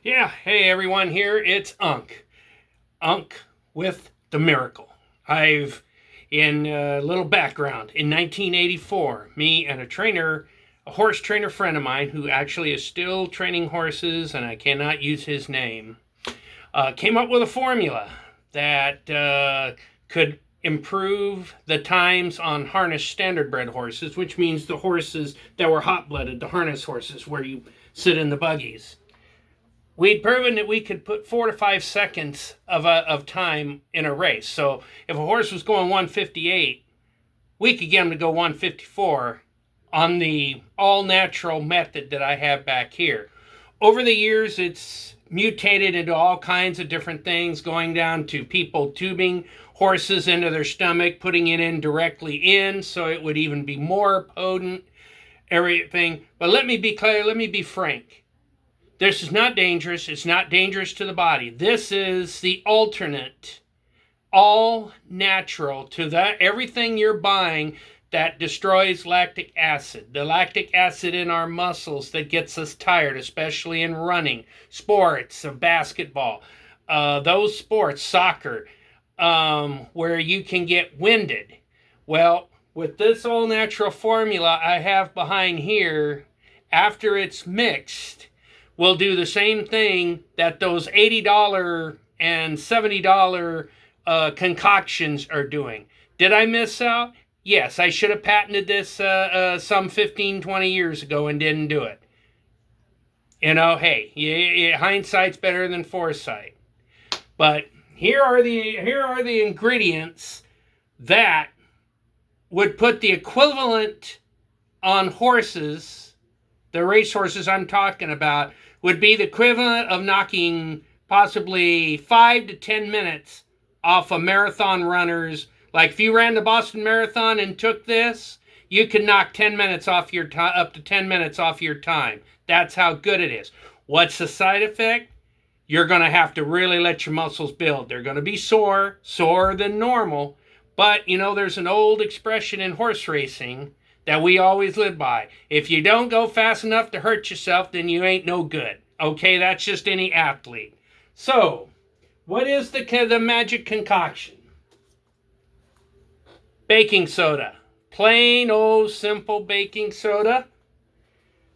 Yeah, hey everyone, here it's Unk with the Miracle. In a little background, in 1984, me and a horse trainer friend of mine who actually is still training horses, and I cannot use his name, came up with a formula that could improve the times on harness standard bred horses, which means the horses that were hot blooded, the harness horses where you sit in the buggies. We'd proven that we could put 4 to 5 seconds of time in a race. So if a horse was going 158, we could get him to go 154 on the all natural method that I have back here. Over the years, it's mutated into all kinds of different things, going down to people tubing horses into their stomach, putting it in directly in so it would even be more potent, everything. But let me be clear, let me be frank. This is not dangerous. It's not dangerous to the body. This is the alternate, all natural to that everything you're buying that destroys lactic acid. The lactic acid in our muscles that gets us tired, especially in running, sports, basketball, those sports, soccer, where you can get winded. Well, with this all natural formula I have behind here, after it's mixed, will do the same thing that those $80 and $70 concoctions are doing. Did I miss out? Yes, I should have patented this some 15, 20 years ago and didn't do it. Hey, hindsight's better than foresight. But here are the ingredients that would put the equivalent on horses, the race horses I'm talking about, would be the equivalent of knocking possibly 5 to 10 minutes off a marathon runner's. Like if you ran the Boston Marathon and took this, you could knock 10 minutes off your time, up to 10 minutes off your time. That's how good it is. What's the side effect? You're going to have to really let your muscles build. They're going to be sorer than normal. But, there's an old expression in horse racing that we always live by. If you don't go fast enough to hurt yourself, then you ain't no good. Okay, that's just any athlete. So, what is the magic concoction? Baking soda. Plain old simple baking soda.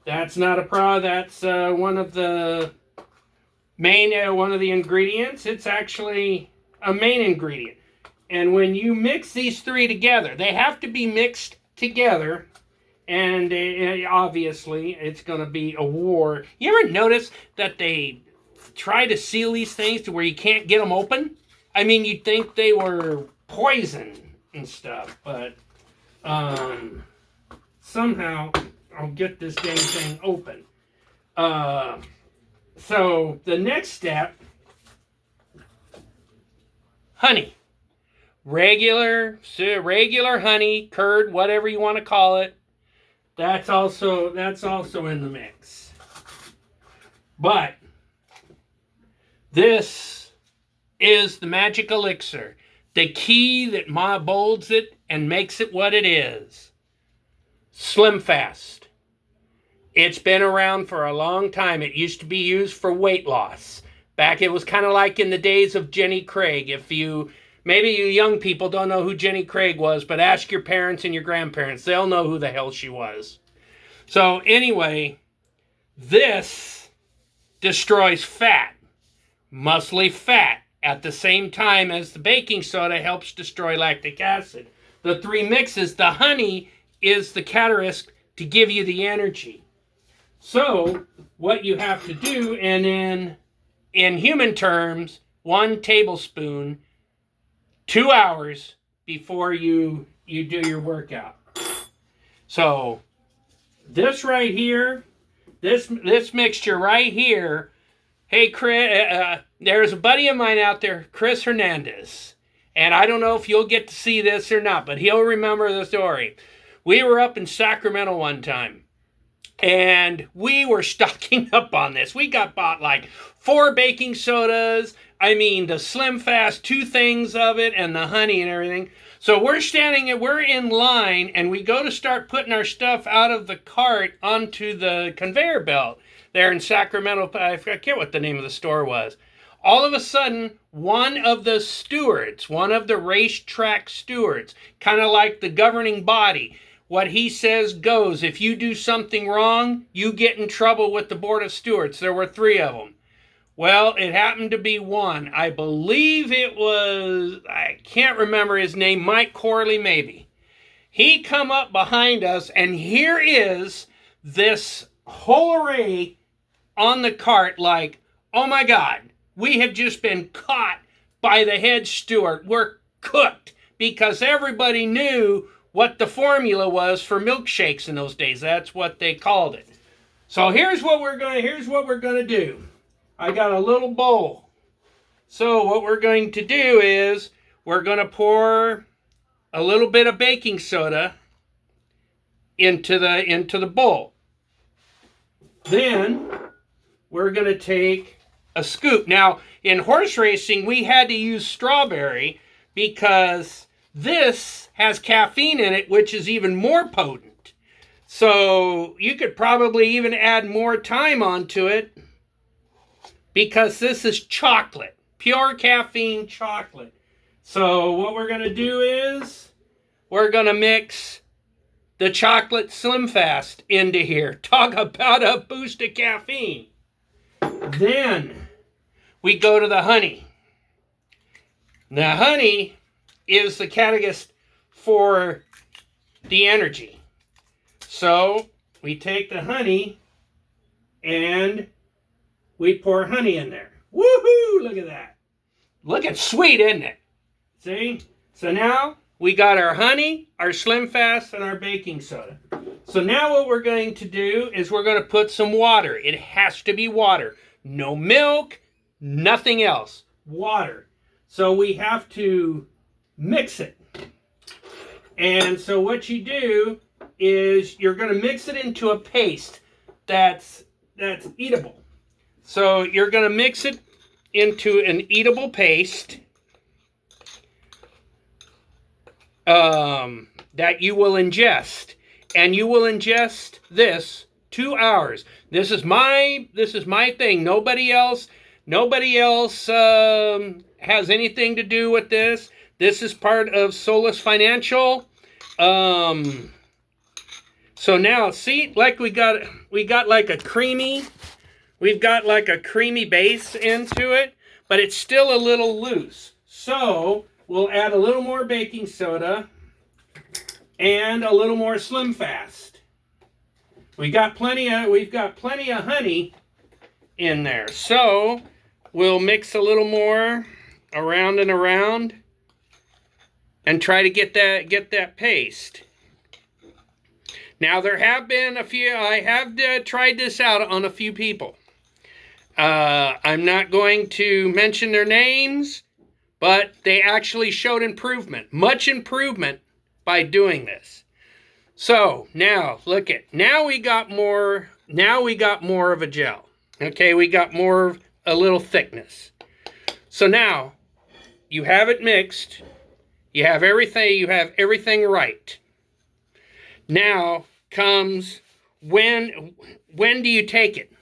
That's not a that's one of the one of the ingredients. It's actually a main ingredient. And when you mix these three together, they have to be mixed together, and obviously it's going to be a war. You ever notice that they try to seal these things to where you can't get them open? I mean, you'd think they were poison and stuff, but somehow I'll get this dang thing open. So the next step, honey. Regular honey, curd, whatever you want to call it. That's also in the mix. But this is the magic elixir, the key that molds it and makes it what it is. Slim Fast. It's been around for a long time. It used to be used for weight loss. It was kind of like in the days of Jenny Craig. Maybe you young people don't know who Jenny Craig was, but ask your parents and your grandparents. They'll know who the hell she was. So anyway, this destroys fat, muscly fat, at the same time as the baking soda helps destroy lactic acid. The three mixes, the honey is the catalyst to give you the energy. So what you have to do, and in human terms, 1 tablespoon 2 hours before you do your workout. So this right here, this mixture right here. Hey, Chris, there's a buddy of mine out there, Chris Hernandez, and I don't know if you'll get to see this or not, but he'll remember the story. We were up in Sacramento one time, and we were stocking up on this. We bought like 4 baking sodas. I mean, the Slim Fast, 2 things of it, and the honey and everything. So we're in line, and we go to start putting our stuff out of the cart onto the conveyor belt. there in Sacramento. I forget what the name of the store was. All of a sudden, one of the stewards, one of the racetrack stewards, kind of like the governing body, what he says goes. If you do something wrong, you get in trouble with the board of stewards. There were 3 of them. Well, it happened to be one. I believe it was, I can't remember his name, Mike Corley maybe. He come up behind us, and here is this whole array on the cart like, oh my God, we have just been caught by the head steward. We're cooked, because everybody knew what the formula was for milkshakes in those days. That's what they called it. So here's what we're gonna do. I got a little bowl. So what we're going to do is we're gonna pour a little bit of baking soda into the bowl. Then we're gonna take a scoop. Now, in horse racing, we had to use strawberry because this has caffeine in it, which is even more potent. So you could probably even add more time onto it because this is chocolate, pure caffeine chocolate. So what we're going to do is we're going to mix the chocolate Slim Fast into here. Talk about a boost of caffeine. Then we go to the honey. The honey is the catalyst for the energy. So we take the honey and we pour honey in there. Woohoo! Look at that. Looking sweet, isn't it? See? So now we got our honey, our Slim Fast, and our baking soda. So now what we're going to do is we're going to put some water. It has to be water. No milk, nothing else. Water. So we have to mix it. And so what you do is you're going to mix it into a paste that's eatable. So you're going to mix it into an eatable paste that you will ingest. And you will ingest this 2 hours. This is my thing. Nobody else has anything to do with this. This is part of Solus Financial. So now, see, like we've got like a creamy base into it, but it's still a little loose. So we'll add a little more baking soda and a little more Slim Fast. We've got plenty of honey in there. So we'll mix a little more around and around and try to get that paste. Now there have been a few, I have tried this out on a few people. I'm not going to mention their names, but they actually showed improvement, much improvement by doing this. So now look at, now we got more of a gel. Okay, we got more of a little thickness. So now you have it mixed. You have everything right. Now comes when do you take it?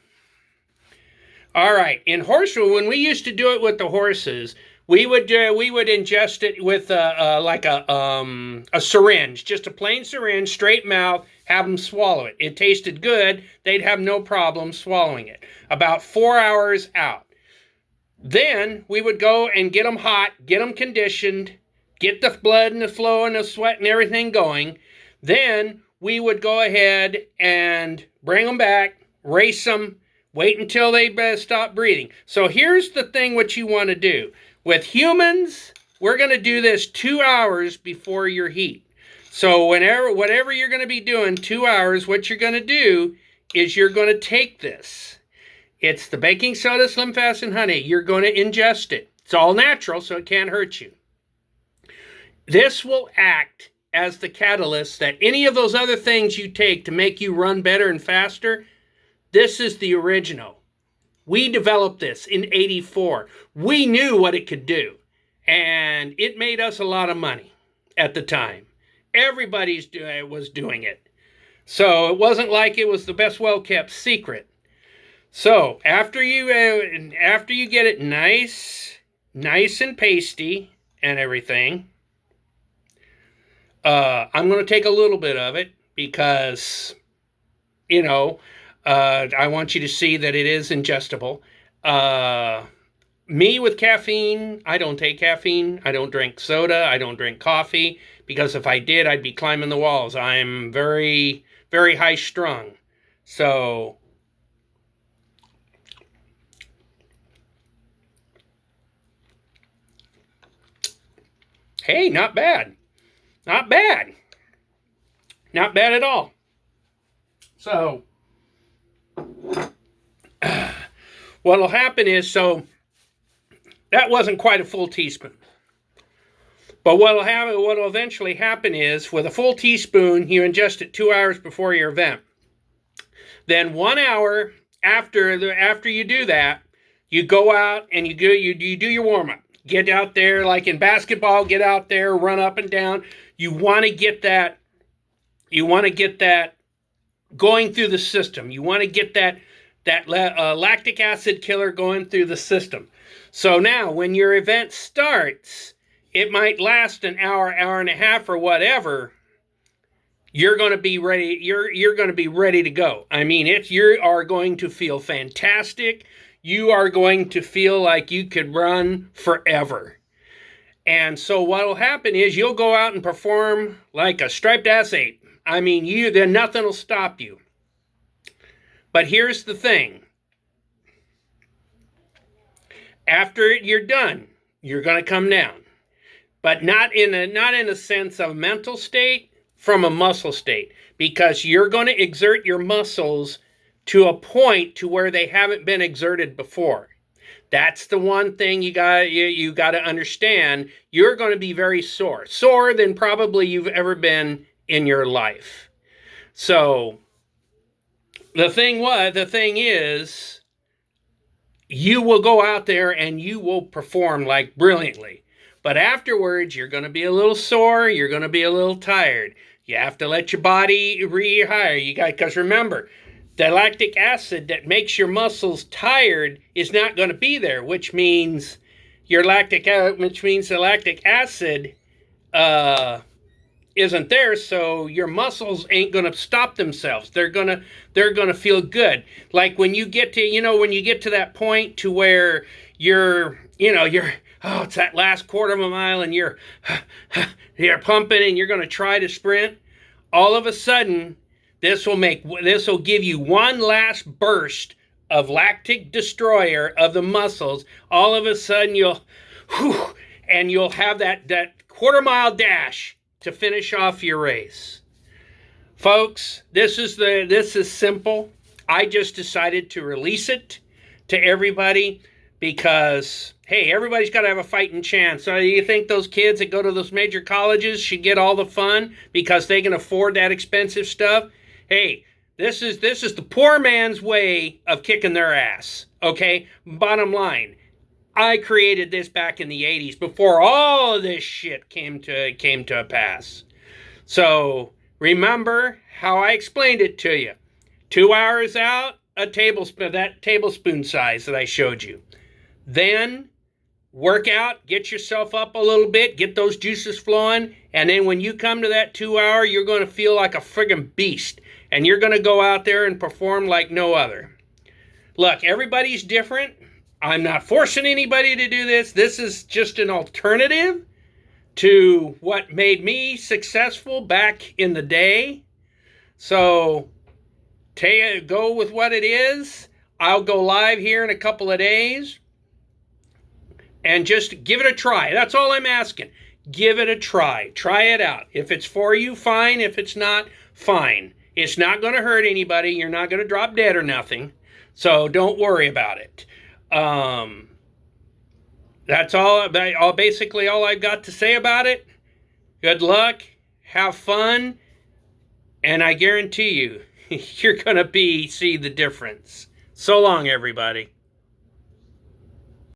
All right, in horse, when we used to do it with the horses, we would ingest it with a syringe, just a plain syringe, straight mouth, have them swallow it. It tasted good. They'd have no problem swallowing it. About 4 hours out. Then we would go and get them hot, get them conditioned, get the blood and the flow and the sweat and everything going. Then we would go ahead and bring them back, race them, wait until they stop breathing. So here's the thing what you want to do. With humans, we're going to do this 2 hours before your heat. So whatever you're going to be doing 2 hours, what you're going to do is you're going to take this. It's the baking soda, Slim Fast, and honey. You're going to ingest it. It's all natural, so it can't hurt you. This will act as the catalyst that any of those other things you take to make you run better and faster, this is the original. We developed this in '84. We knew what it could do, and it made us a lot of money at the time. Everybody was doing it. So it wasn't like it was the best well-kept secret. So after you get it nice and pasty and everything, I'm going to take a little bit of it because, I want you to see that it is ingestible. Me with caffeine, I don't take caffeine. I don't drink soda. I don't drink coffee because if I did, I'd be climbing the walls. I'm very, very high strung. So, hey, not bad. Not bad. Not bad at all. So, what'll happen is, so that wasn't quite a full teaspoon. But what'll eventually happen is, with a full teaspoon, you ingest it 2 hours before your event. Then 1 hour after you do that, you go out and you do your warm up. Get out there, like in basketball. Get out there, run up and down. You want to get that. You want to get that going through the system. You want to get that lactic acid killer going through the system. So now, when your event starts, it might last an hour, hour and a half, or whatever. You're going to be ready. You're going to be ready to go. I mean, you are going to feel fantastic. You are going to feel like you could run forever. And so what will happen is you'll go out and perform like a striped ass ape. I mean, then nothing will stop you. But here's the thing. After you're done, you're going to come down. But not in a sense of mental state, from a muscle state. Because you're going to exert your muscles to a point to where they haven't been exerted before. That's the one thing you got to understand. You're going to be very sore. Sorer than probably you've ever been in your life. So the thing is, you will go out there and you will perform like brilliantly. But afterwards, you're going to be a little sore. You're going to be a little tired. You have to let your body rehire. Because remember, the lactic acid that makes your muscles tired is not going to be there, which means the lactic acid isn't there, so your muscles ain't going to stop themselves. They're going to feel good. Like when you get to that point to where it's that last quarter of a mile and you're pumping and you're going to try to sprint, all of a sudden this will give you one last burst of lactic destroyer of the muscles. All of a sudden you'll have that quarter mile dash to finish off your race. Folks, this is simple. I just decided to release it to everybody because, hey, everybody's got to have a fighting chance. So you think those kids that go to those major colleges should get all the fun because they can afford that expensive stuff? Hey, this is the poor man's way of kicking their ass, okay? Bottom line, I created this back in the 80s before all of this shit came to a pass. So remember how I explained it to you. 2 hours out, that tablespoon size that I showed you. Then work out, get yourself up a little bit, get those juices flowing, and then when you come to that 2 hour, you're going to feel like a friggin' beast. And you're going to go out there and perform like no other. Look, everybody's different. I'm not forcing anybody to do this. This is just an alternative to what made me successful back in the day. So go with what it is. I'll go live here in a couple of days. And just give it a try. That's all I'm asking. Give it a try. Try it out. If it's for you, fine. If it's not, fine. It's not going to hurt anybody. You're not going to drop dead or nothing. So don't worry about it. That's basically all I've got to say about it. Good luck. Have fun. And I guarantee you, you're going to see the difference. So long, everybody.